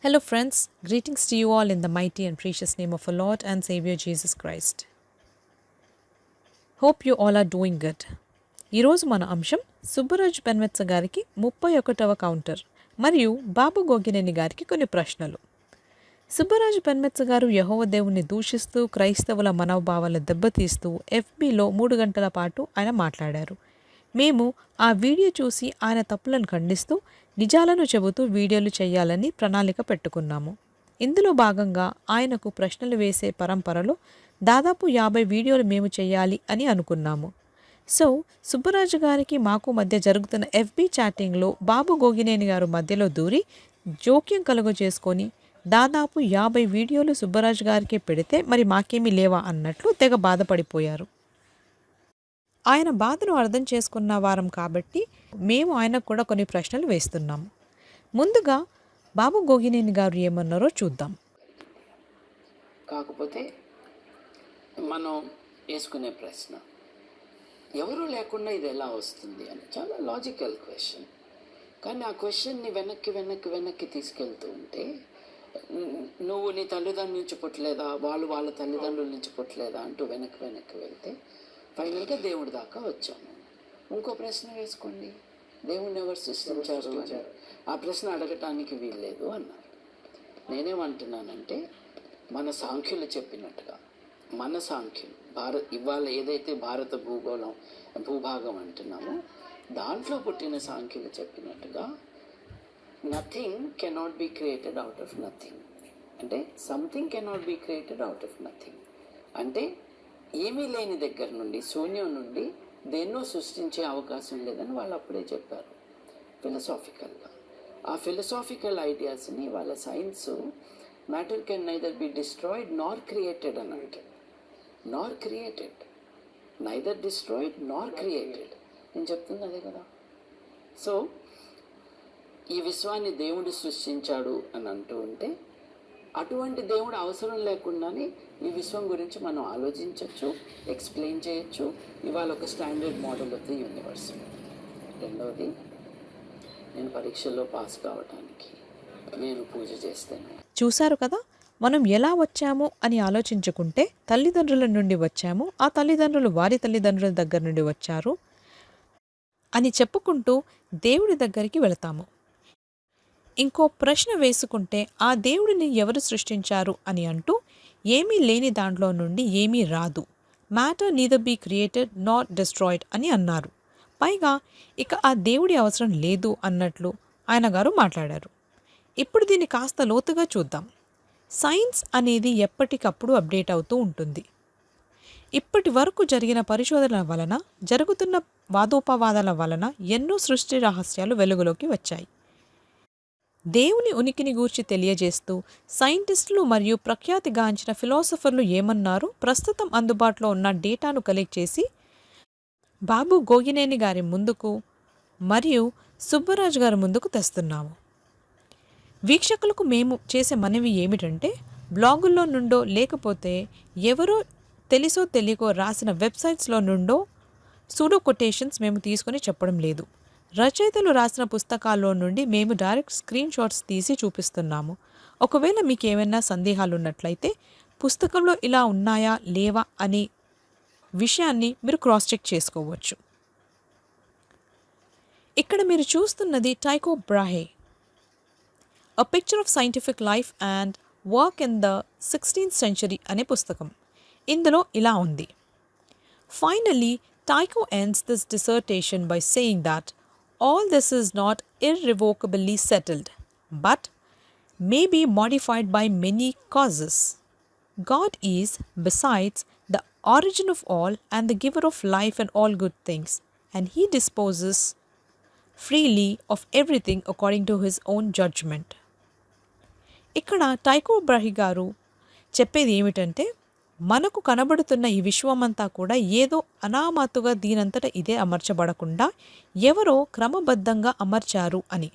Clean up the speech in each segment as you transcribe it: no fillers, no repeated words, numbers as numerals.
Hello, friends. Greetings to you all in the mighty and precious name of our Lord and Savior Jesus Christ. Hope you all are doing good. ఈరోజు మన అంశం సుబ్బరాజు పెన్మెత్స గారికి 31వ counter మరియు బాబు గోగినేని గారికి కొన్ని ప్రశ్నలు. సుబ్బరాజు పెన్మెత్స గారు యెహోవా దేవుణ్ణి దూషిస్తూ క్రైస్తవుల మనోభావాలను దెబ్బతీస్తూ FBలో 3 గంటల పాటు ఆయన మాట్లాడారు. మేము ఆ వీడియో చూసి ఆయన తప్పులను ఖండిస్తూ నిజాలను చెబుతూ వీడియోలు చేయాలని ప్రణాళిక పెట్టుకున్నాము. ఇందులో భాగంగా ఆయనకు ప్రశ్నలు వేసే పరంపరలో దాదాపు 50 వీడియోలు మేము చేయాలి అని అనుకున్నాము. సో సుబ్బరాజు గారికి మాకు మధ్య జరుగుతున్న FB చాటింగ్లో బాబు గోగినేని గారు మధ్యలో దూరి జోక్యం కలుగజేసుకొని దాదాపు 50 వీడియోలు సుబ్బరాజు గారికే పెడితే మరి మాకేమీ లేవా అన్నట్లు తెగ బాధపడిపోయారు. ఆయన బాధను అర్థం చేసుకున్న వారం కాబట్టి మేము ఆయనకు కూడా కొన్ని ప్రశ్నలు వేస్తున్నాము. ముందుగా బాబు గోగినేని గారు ఏమన్నారో చూద్దాం. కాకపోతే మనం వేసుకునే ప్రశ్న ఎవరు లేకుండా ఇది ఎలా వస్తుంది అని చాలా లాజికల్ క్వశ్చన్. కానీ ఆ క్వశ్చన్ని వెనక్కి తీసుకెళ్తూ ఉంటే నువ్వు నీ తల్లిదండ్రుల నుంచి పుట్టలేదా, వాళ్ళ తల్లిదండ్రుల నుంచి పుట్టలేదా అంటూ వెనక్కి వెళ్తే ఫైనల్గా దేవుడి దాకా వచ్చాము. ఇంకో ప్రశ్న వేసుకోండి, దేవుణ్ణి ఎవరు సృష్టించారు అని. ఆ ప్రశ్న అడగటానికి వీల్లేదు అన్నారు. నేనేమంటున్నానంటే మన సాంఖ్యులు చెప్పినట్టుగా మన సాంఖ్యులు ఇవాళ ఏదైతే భారత భూభాగం అంటున్నామో దాంట్లో పుట్టిన సాంఖ్యులు చెప్పినట్టుగా nothing cannot be created out of nothing. అంటే something cannot be created out of nothing. అంటే ఏమీ లేని దగ్గర నుండి, శూన్యం నుండి దేన్నో సృష్టించే అవకాశం లేదని వాళ్ళు అప్పుడే చెప్పారు ఫిలసాఫికల్గా. ఆ ఫిలసాఫికల్ ఐడియాస్ని వాళ్ళ science matter can neither be destroyed Nar created అని అంటారు. నార్ క్రియేటెడ్, నైదర్ డిస్ట్రాయిడ్ నార్ క్రియేటెడ్ నేను చెప్తుంది అదే కదా. సో ఈ విశ్వాన్ని దేవుడు సృష్టించాడు అని అంటూ ఉంటే అటువంటి దేవుడు అవసరం లేకుండానే ఈ విశ్వం గురించి మనం ఆలోచించవచ్చు, ఎక్స్ప్లెయిన్ చేయొచ్చు. ఇవాళ ఒక standard model of the universe. రెండవది, నేను పరీక్షల్లో పాస్ కావడానికి నేను పూజ చేస్తాను. చూశారు కదా, మనం ఎలా వచ్చాము అని ఆలోచించుకుంటే తల్లిదండ్రుల నుండి వచ్చాము, ఆ తల్లిదండ్రులు వారి తల్లిదండ్రుల దగ్గర నుండి వచ్చారు అని చెప్పుకుంటూ దేవుడి దగ్గరికి వెళతాము. ఇంకో ప్రశ్న వేసుకుంటే ఆ దేవుడిని ఎవరు సృష్టించారు అని అంటూ ఏమీ లేని దాంట్లో నుండి ఏమీ రాదు, matter neither be created not destroyed అని అన్నారు. పైగా ఇక ఆ దేవుడి అవసరం లేదు అన్నట్లు ఆయన గారు మాట్లాడారు. ఇప్పుడు దీన్ని కాస్త లోతుగా చూద్దాం. సైన్స్ అనేది ఎప్పటికప్పుడు అప్డేట్ అవుతూ ఉంటుంది. ఇప్పటి వరకు జరిగిన పరిశోధనల వలన, జరుగుతున్న వాదోపవాదాల వలన ఎన్నో సృష్టి రహస్యాలు వెలుగులోకి వచ్చాయి. దేవుని ఉనికిని గూర్చి తెలియజేస్తూ సైంటిస్టులు మరియు ప్రఖ్యాతిగాంచిన ఫిలాసఫర్లు ఏమన్నారో ప్రస్తుతం అందుబాటులో ఉన్న డేటాను కలెక్ట్ చేసి బాబు గోగినేని గారి ముందుకు మరియు సుబ్బరాజు గారి ముందుకు తెస్తున్నాము. వీక్షకులకు మేము చేసే మనవి ఏమిటంటే, బ్లాగుల్లో నుండో లేకపోతే ఎవరో తెలుసో తెలియకో రాసిన వెబ్సైట్స్లో నుండో సూడో కొటేషన్స్ మేము తీసుకొని చెప్పడం లేదు. రచయితలు రాసిన పుస్తకాల్లో నుండి మేము డైరెక్ట్ స్క్రీన్ షాట్స్ తీసి చూపిస్తున్నాము. ఒకవేళ మీకు ఏమైనా సందేహాలు ఉన్నట్లయితే పుస్తకంలో ఇలా ఉన్నాయా లేవా అనే విషయాన్ని మీరు క్రాస్ చెక్ చేసుకోవచ్చు. ఇక్కడ మీరు చూస్తున్నది Tyco బ్రాహే, A Picture of Scientific Life and Work in the 16th Century అనే పుస్తకం. ఇందులో ఇలా ఉంది. Finally, Tycho ends this dissertation by saying that all this is not irrevocably settled, but may be modified by many causes. God is, besides, the origin of all and the giver of life and all good things, and he disposes freely of everything according to his own judgment. ఇక్కడ Tyco బ్రాహే గారు చెప్పేది ఏమిటంటే, మనకు కనబడుతున్న ఈ విశ్వమంతా కూడా ఏదో అనామతుగా దీనంతట ఇదే అమర్చబడకుండా ఎవరో క్రమబద్ధంగా అమర్చారు అని.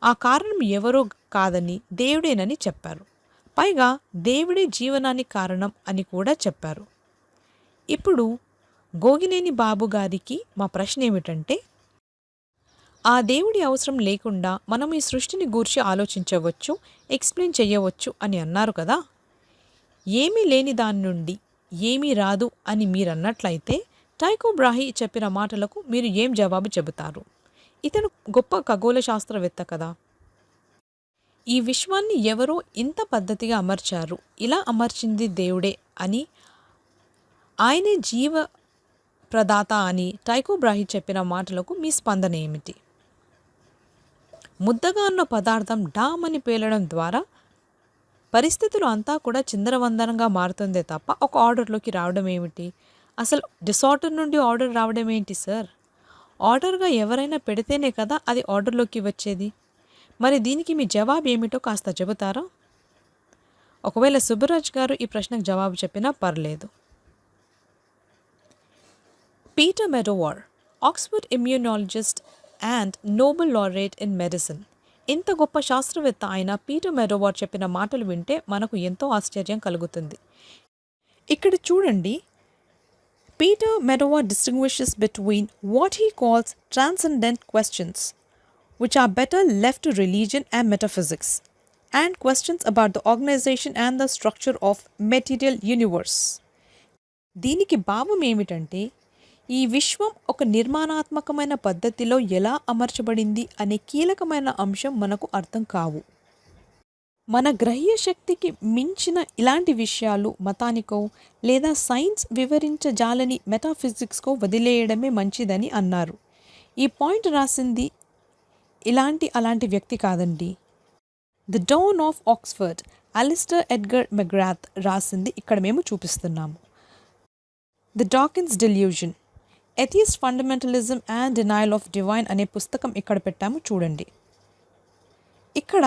ఆ కారణం ఎవరో కాదని దేవుడేనని చెప్పారు. పైగా దేవుడే జీవనానికి కారణం అని కూడా చెప్పారు. ఇప్పుడు గోగినేని బాబు గారికి మా ప్రశ్న ఏమిటంటే, ఆ దేవుడి అవసరం లేకుండా మనం ఈ సృష్టిని గూర్చి ఆలోచించవచ్చు, ఎక్స్ప్లెయిన్ చేయవచ్చు అని అన్నారు కదా. ఏమీ లేని దాని నుండి ఏమీ రాదు అని మీరన్నట్లయితే టైకో బ్రాహీ చెప్పిన మాటలకు మీరు ఏం జవాబు చెబుతారు? ఇతను గొప్ప ఖగోళ శాస్త్రవేత్త కదా. ఈ విశ్వాన్ని ఎవరో ఇంత పద్ధతిగా అమర్చారు, ఇలా అమర్చింది దేవుడే అని, ఆయనే జీవ ప్రదాత అని టైకో బ్రాహీ చెప్పిన మాటలకు మీ స్పందన ఏమిటి? ముద్దగా ఉన్న పదార్థం డామ్ అని పేలడం ద్వారా పరిస్థితులు అంతా కూడా చిందరవందరంగా మారుతుందే తప్ప ఒక ఆర్డర్లోకి రావడం ఏమిటి? అసలు డిసార్డర్ నుండి ఆర్డర్ రావడం ఏంటి సార్? ఆర్డర్గా ఎవరైనా పెడితేనే కదా అది ఆర్డర్లోకి వచ్చేది. మరి దీనికి మీ జవాబు ఏమిటో కాస్త చెబుతారా? ఒకవేళ సుబ్బరాజ్ గారు ఈ ప్రశ్నకు జవాబు చెప్పినా పర్లేదు. Peter Medawar, Oxford immunologist and Nobel laureate in medicine. ఇంత గొప్ప శాస్త్రవేత్త అయిన పీటర్ మెడోవార్ చెప్పిన మాటలు వింటే మనకు ఎంతో ఆశ్చర్యం కలుగుతుంది. ఇక్కడ చూడండి, Peter మెడోవార్ distinguishes between what he calls transcendent questions, which are better left to religion and metaphysics, and questions about the organization and the structure of material universe. దీనికి భావం ఏమిటంటే, ఈ విశ్వం ఒక నిర్మాణాత్మకమైన పద్ధతిలో ఎలా అమర్చబడింది అనే కీలకమైన అంశం మనకు అర్థం కావు. మన గ్రహ్య శక్తికి మించిన ఇలాంటి విషయాలు మతానికో లేదా సైన్స్ వివరించజాలని మెటాఫిజిక్స్కో వదిలేయడమే మంచిదని అన్నారు. ఈ పాయింట్ రాసింది అలాంటి వ్యక్తి కాదండి. The down of Oxford, Alastair Edgar McGrath రాసింది ఇక్కడ మేము చూపిస్తున్నాము. The Dawkins delusion, atheist fundamentalism and denial of divine అనే పుస్తకం ఇక్కడ పెట్టాము చూడండి. ఇక్కడ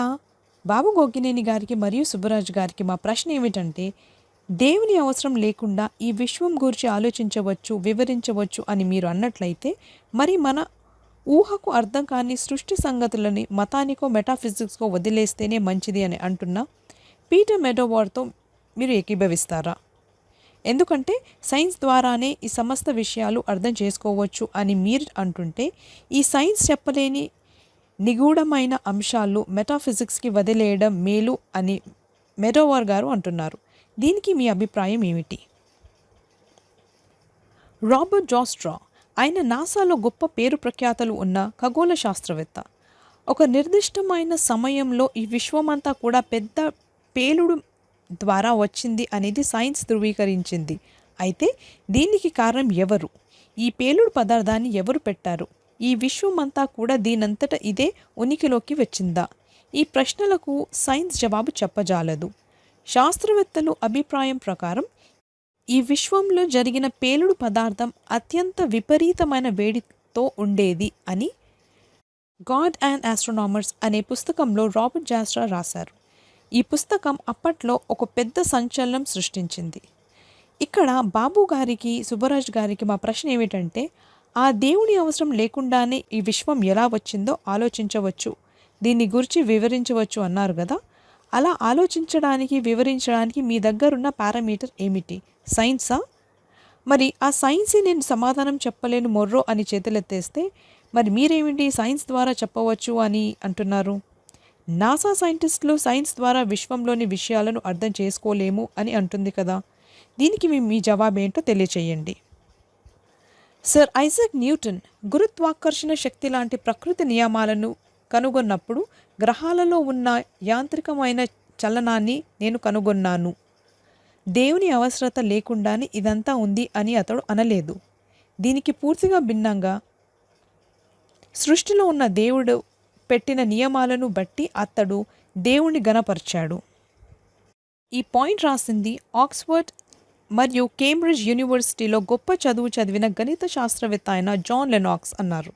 బాబు గోగినేని గారికి మరియు సుబ్బరాజు గారికి మా ప్రశ్న ఏమిటంటే, దేవుని అవసరం లేకుండా ఈ విశ్వం గురించి ఆలోచించవచ్చు, వివరించవచ్చు అని మీరు అన్నట్లయితే, మరి మన ఊహకు అర్థం కాని సృష్టి సంగతులని మతానికో మెటాఫిజిక్స్కో వదిలేస్తేనే మంచిది అని అంటున్న పీటర్ మెడోవార్తో మీరు ఏకీభవిస్తారా? ఎందుకంటే సైన్స్ ద్వారానే ఈ సమస్త విషయాలు అర్థం చేసుకోవచ్చు అని మీరు అంటుంటే, ఈ సైన్స్ చెప్పలేని నిగూఢమైన అంశాలు మెటాఫిజిక్స్కి వదిలేయడం మేలు అని మెడోవార్ గారు అంటున్నారు. దీనికి మీ అభిప్రాయం ఏమిటి? రాబర్ట్ జాస్ట్రా, ఆయన నాసాలో గొప్ప పేరు ప్రఖ్యాతలు ఉన్న ఖగోళ శాస్త్రవేత్త. ఒక నిర్దిష్టమైన సమయంలో ఈ విశ్వమంతా కూడా పెద్ద పేలుడు ద్వారా వచ్చింది అనేది సైన్స్ ధృవీకరించింది. అయితే దీనికి కారణం ఎవరు? ఈ పేలుడు పదార్థాన్ని ఎవరు పెట్టారు? ఈ విశ్వమంతా కూడా దీనంతట ఇదే ఉనికిలోకి వచ్చిందా? ఈ ప్రశ్నలకు సైన్స్ జవాబు చెప్పజాలదు. శాస్త్రవేత్తలు అభిప్రాయం ప్రకారం ఈ విశ్వంలో జరిగిన పేలుడు పదార్థం అత్యంత విపరీతమైన వేడితో ఉండేది అని గాడ్ అండ్ ఆస్ట్రోనామర్స్ అనే పుస్తకంలో రాబర్ట్ జాస్ట్రా రాశారు. ఈ పుస్తకం అప్పట్లో ఒక పెద్ద సంచలనం సృష్టించింది. ఇక్కడ బాబు గారికి, సుబ్బరాజ్ గారికి మా ప్రశ్న ఏమిటంటే, ఆ దేవుని అవసరం లేకుండానే ఈ విశ్వం ఎలా వచ్చిందో ఆలోచించవచ్చు, దీన్ని గురించి వివరించవచ్చు అన్నారు కదా. అలా ఆలోచించడానికి, వివరించడానికి మీ దగ్గరున్న పారామీటర్ ఏమిటి? సైన్సా? మరి ఆ సైన్సే నేను సమాధానం చెప్పలేను మొర్రో అని చేతులెత్తేస్తే, మరి మీరేమిటి సైన్స్ ద్వారా చెప్పవచ్చు అని అంటున్నారు? నాసా సైంటిస్టులు సైన్స్ ద్వారా విశ్వంలోని విషయాలను అర్థం చేసుకోలేము అని అంటుంది కదా. దీనికి మీ జవాబేంటో తెలియచేయండి. సర్ ఐజాక్ న్యూటన్ గురుత్వాకర్షణ శక్తి లాంటి ప్రకృతి నియమాలను కనుగొన్నప్పుడు గ్రహాలలో ఉన్న యాంత్రికమైన చలనాన్ని నేను కనుగొన్నాను, దేవుని అవసరత లేకుండానే ఇదంతా ఉంది అని అతడు అనలేదు. దీనికి పూర్తిగా భిన్నంగా సృష్టిలో ఉన్న దేవుడు పెట్టిన నియమాలను బట్టి అతడు దేవుణ్ణి గణపరిచాడు. ఈ పాయింట్ రాసింది ఆక్స్ఫర్డ్ మరియు కేంబ్రిడ్జ్ యూనివర్సిటీలో గొప్ప చదువు చదివిన గణిత శాస్త్రవేత్త అయిన జాన్ లెనాక్స్ అన్నారు.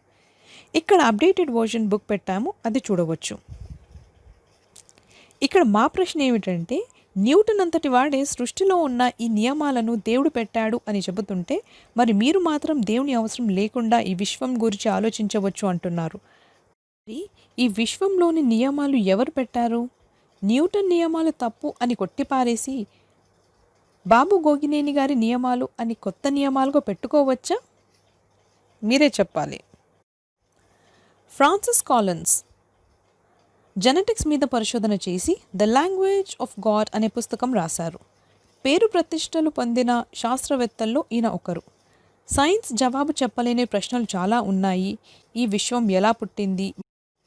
ఇక్కడ అప్డేటెడ్ వర్షన్ బుక్ పెట్టాము, అది చూడవచ్చు. ఇక్కడ మా ప్రశ్న ఏమిటంటే, న్యూటన్ అంతటి వాడే సృష్టిలో ఉన్న ఈ నియమాలను దేవుడు పెట్టాడు అని చెబుతుంటే, మరి మీరు మాత్రం దేవుని అవసరం లేకుండా ఈ విశ్వం గురించి ఆలోచించవచ్చు అంటున్నారు. ఈ విశ్వంలోని నియమాలు ఎవరు పెట్టారు? న్యూటన్ నియమాలు తప్పు అని కొట్టిపారేసి బాబు గోగినేని గారి నియమాలు అని కొత్త నియమాలుగా పెట్టుకోవచ్చా? మీరే చెప్పాలి. ఫ్రాన్సిస్ కాలిన్స్ జెనెటిక్స్ మీద పరిశోధన చేసి ద లాంగ్వేజ్ ఆఫ్ గాడ్ అనే పుస్తకం రాశారు. పేరు ప్రతిష్టలు పొందిన శాస్త్రవేత్తల్లో ఈయన ఒకరు. సైన్స్ జవాబు చెప్పలేని ప్రశ్నలు చాలా ఉన్నాయి. ఈ విశ్వం ఎలా పుట్టింది,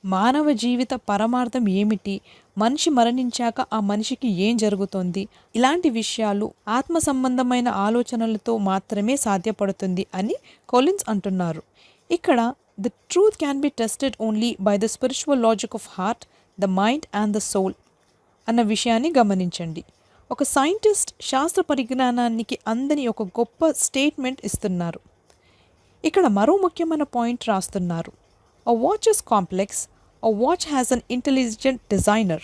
మానవ జీవిత పరమార్థం ఏమిటి, మనిషి మరణించాక ఆ మనిషికి ఏం జరుగుతోంది, ఇలాంటి విషయాలు ఆత్మ సంబంధమైన ఆలోచనలతో మాత్రమే సాధ్యపడుతుంది అని కొలిన్స్ అంటున్నారు. ఇక్కడ the truth can be tested only by the spiritual logic of heart, the mind and the soul అన్న విషయాన్ని గమనించండి. ఒక సైంటిస్ట్ శాస్త్ర పరిజ్ఞానానికి అందని ఒక గొప్ప స్టేట్మెంట్ ఇస్తున్నారు. ఇక్కడ మరో ముఖ్యమైన పాయింట్ రాస్తున్నారు. A watch is complex. A watch has an intelligent designer.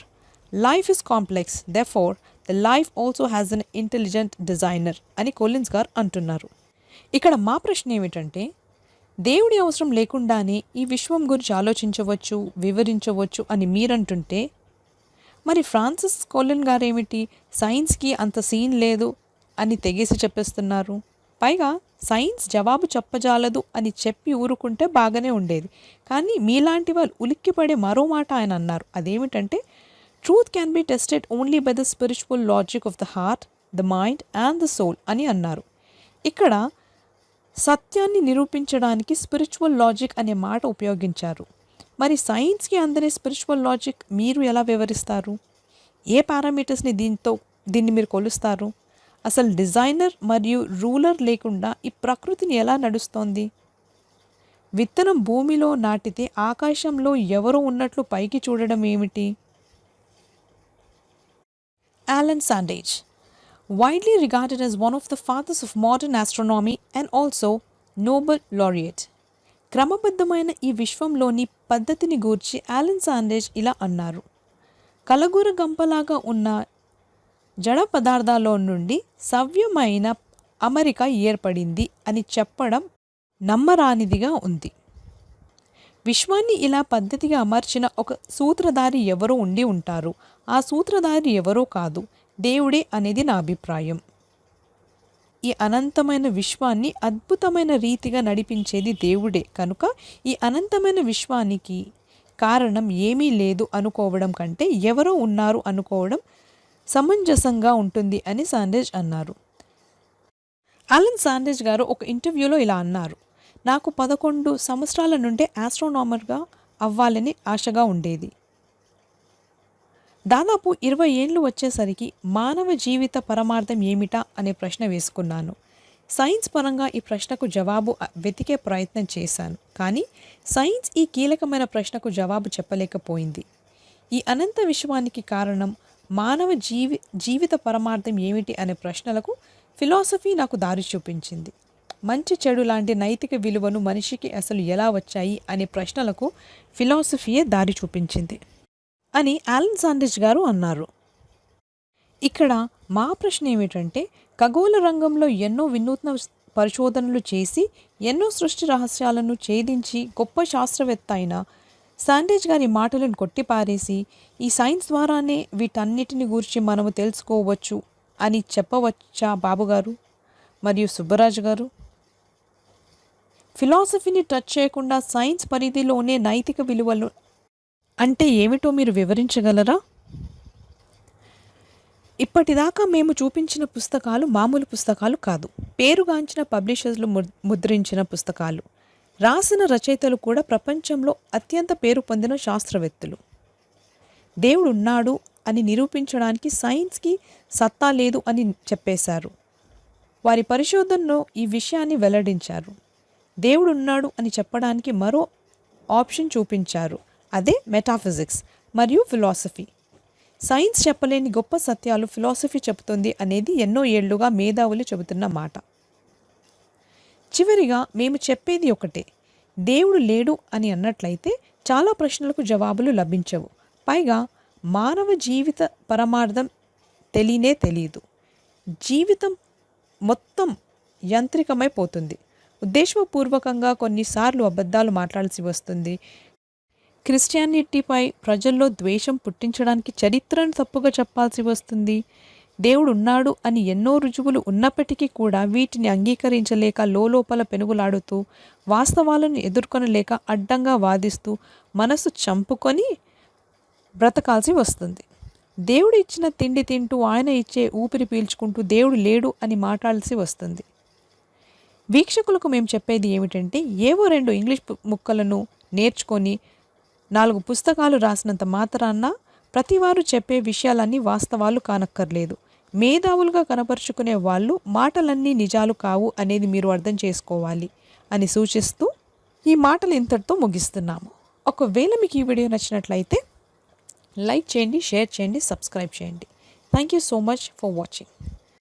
Life is complex. Therefore, the life also has an intelligent designer అని కొలిన్స్ గారు అంటున్నారు. ఇక్కడ మా ప్రశ్న ఏమిటంటే, దేవుడి అవసరం లేకుండానే ఈ విశ్వం గురించి ఆలోచించవచ్చు, వివరించవచ్చు అని మీరంటుంటే, మరి ఫ్రాన్సిస్ కొలిన్ గారేమిటి సైన్స్కి అంత సీన్ లేదు అని తెగేసి చెప్పేస్తున్నారు. పైగా సైన్స్ జవాబు చెప్పజాలదు అని చెప్పి ఊరుకుంటే బాగానే ఉండేది. కానీ మీలాంటి వాళ్ళు ఉలిక్కిపడే మరో మాట ఆయన అన్నారు. అదేమిటంటే, truth can be tested only by the spiritual logic of the heart, the mind and the soul అని అన్నారు. ఇక్కడ సత్యాన్ని నిరూపించడానికి స్పిరిచువల్ లాజిక్ అనే మాట ఉపయోగించారు. మరి సైన్స్కి అందని స్పిరిచువల్ లాజిక్ మీరు ఎలా వివరిస్తారు? ఏ పారామీటర్స్ని దీన్ని మీరు కొలుస్తారు? అసలు డిజైనర్ మరియు రూలర్ లేకుండా ఈ ప్రకృతిని ఎలా నడుస్తోంది? విత్తనం భూమిలో నాటితే ఆకాశంలో ఎవరో ఉన్నట్లు పైకి చూడడం ఏమిటి? Alan Sandage, widely regarded as one of the fathers of modern astronomy and also Nobel laureate. క్రమబద్ధమైన ఈ విశ్వంలోని పద్ధతిని గూర్చి ఆలన్ సాండేజ్ ఇలా అన్నారు. కలగూర గంపలాగా ఉన్న జడ పదార్థాల్లో నుండి సవ్యమైన అమరిక ఏర్పడింది అని చెప్పడం నమ్మరానిదిగా ఉంది. విశ్వాన్ని ఇలా పద్ధతిగా అమర్చిన ఒక సూత్రధారి ఎవరో ఉండి ఉంటారు. ఆ సూత్రధారి ఎవరో కాదు, దేవుడే అనేది నా అభిప్రాయం. ఈ అనంతమైన విశ్వాన్ని అద్భుతమైన రీతిగా నడిపించేది దేవుడే. కనుక ఈ అనంతమైన విశ్వానికి కారణం ఏమీ లేదు అనుకోవడం కంటే ఎవరో ఉన్నారు అనుకోవడం సమంజసంగా ఉంటుంది అని సాండేజ్ అన్నారు. ఆలన్ సాండేజ్ గారు ఒక ఇంటర్వ్యూలో ఇలా అన్నారు. నాకు 11 సంవత్సరాల నుండే ఆస్ట్రోనామర్గా అవ్వాలని ఆశగా ఉండేది. దాదాపు 20 ఏళ్ళు వచ్చేసరికి మానవ జీవిత పరమార్థం ఏమిటా అనే ప్రశ్న వేసుకున్నాను. సైన్స్ పరంగా ఈ ప్రశ్నకు జవాబు వెతికే ప్రయత్నం చేశాను. కానీ సైన్స్ ఈ కీలకమైన ప్రశ్నకు జవాబు చెప్పలేకపోయింది. ఈ అనంత విశ్వానికి కారణం మానవ జీవిత పరమార్థం ఏమిటి అనే ప్రశ్నలకు ఫిలాసఫీ నాకు దారి చూపించింది. మంచి చెడు లాంటి నైతిక విలువను మనిషికి అసలు ఎలా వచ్చాయి అనే ప్రశ్నలకు ఫిలాసఫీయే దారి చూపించింది అని ఆలన్ సాండేజ్ గారు అన్నారు. ఇక్కడ మా ప్రశ్న ఏమిటంటే, ఖగోళ రంగంలో ఎన్నో వినూత్న పరిశోధనలు చేసి ఎన్నో సృష్టి రహస్యాలను ఛేదించి గొప్ప శాస్త్రవేత్త అయిన సాండేజ్ గారి మాటలను కొట్టిపారేసి ఈ సైన్స్ ద్వారానే వీటన్నిటిని గురించి మనము తెలుసుకోవచ్చు అని చెప్పవచ్చా బాబుగారు మరియు సుబ్బరాజు గారు? ఫిలాసఫీని టచ్ చేయకుండా సైన్స్ పరిధిలోనే నైతిక విలువలు అంటే ఏమిటో మీరు వివరించగలరా? ఇప్పటిదాకా మేము చూపించిన పుస్తకాలు మామూలు పుస్తకాలు కాదు. పేరుగాంచిన పబ్లిషర్లు ముద్రించిన పుస్తకాలు. రాసిన రచయితలు కూడా ప్రపంచంలో అత్యంత పేరు పొందిన శాస్త్రవేత్తలు. దేవుడు ఉన్నాడు అని నిరూపించడానికి సైన్స్కి సత్తా లేదు అని చెప్పేశారు. వారి పరిశోధనలో ఈ విషయాన్ని వెల్లడించారు. దేవుడు ఉన్నాడు అని చెప్పడానికి మరో ఆప్షన్ చూపించారు. అదే మెటాఫిజిక్స్ మరియు ఫిలాసఫీ. సైన్స్ చెప్పలేని గొప్ప సత్యాలు ఫిలాసఫీ చెబుతుంది అనేది ఎన్నో ఏళ్లుగా మేధావులు చెబుతున్న మాట. చివరిగా మేము చెప్పేది ఒకటే, దేవుడు లేడు అని అన్నట్లయితే చాలా ప్రశ్నలకు జవాబులు లభించవు. పైగా మానవ జీవిత పరమార్థం తెలియదు. జీవితం మొత్తం యాంత్రికమైపోతుంది. ఉద్దేశపూర్వకంగా కొన్నిసార్లు అబద్ధాలు మాట్లాడాల్సి వస్తుంది. క్రిస్టియానిటీపై ప్రజల్లో ద్వేషం పుట్టించడానికి చరిత్రను తప్పుగా చెప్పాల్సి వస్తుంది. దేవుడు ఉన్నాడు అని ఎన్నో రుజువులు ఉన్నప్పటికీ కూడా వీటిని అంగీకరించలేక లోపల పెనుగులాడుతూ వాస్తవాలను ఎదుర్కొనలేక అడ్డంగా వాదిస్తూ మనసు చంపుకొని బ్రతకాల్సి వస్తుంది. దేవుడు ఇచ్చిన తిండి తింటూ ఆయన ఇచ్చే ఊపిరి పీల్చుకుంటూ దేవుడు లేడు అని మాట్లాడాల్సి వస్తుంది. వీక్షకులకు మేము చెప్పేది ఏమిటంటే, ఏవో 2 ఇంగ్లీష్ ముక్కలను నేర్చుకొని 4 పుస్తకాలు రాసినంత మాత్రాన ప్రతివారు చెప్పే విషయాలన్నీ వాస్తవాలు కానక్కర్లేదు. మేధావులుగా కనపరుచుకునే వాళ్ళు మాటలన్నీ నిజాలు కావు అనేది మీరు అర్థం చేసుకోవాలి అని సూచిస్తూ ఈ మాటలు ఇంతటితో ముగిస్తున్నాము. ఒకవేళ మీకు ఈ వీడియో నచ్చినట్లయితే లైక్ చేయండి, షేర్ చేయండి, సబ్స్క్రైబ్ చేయండి. Thank you so much for watching.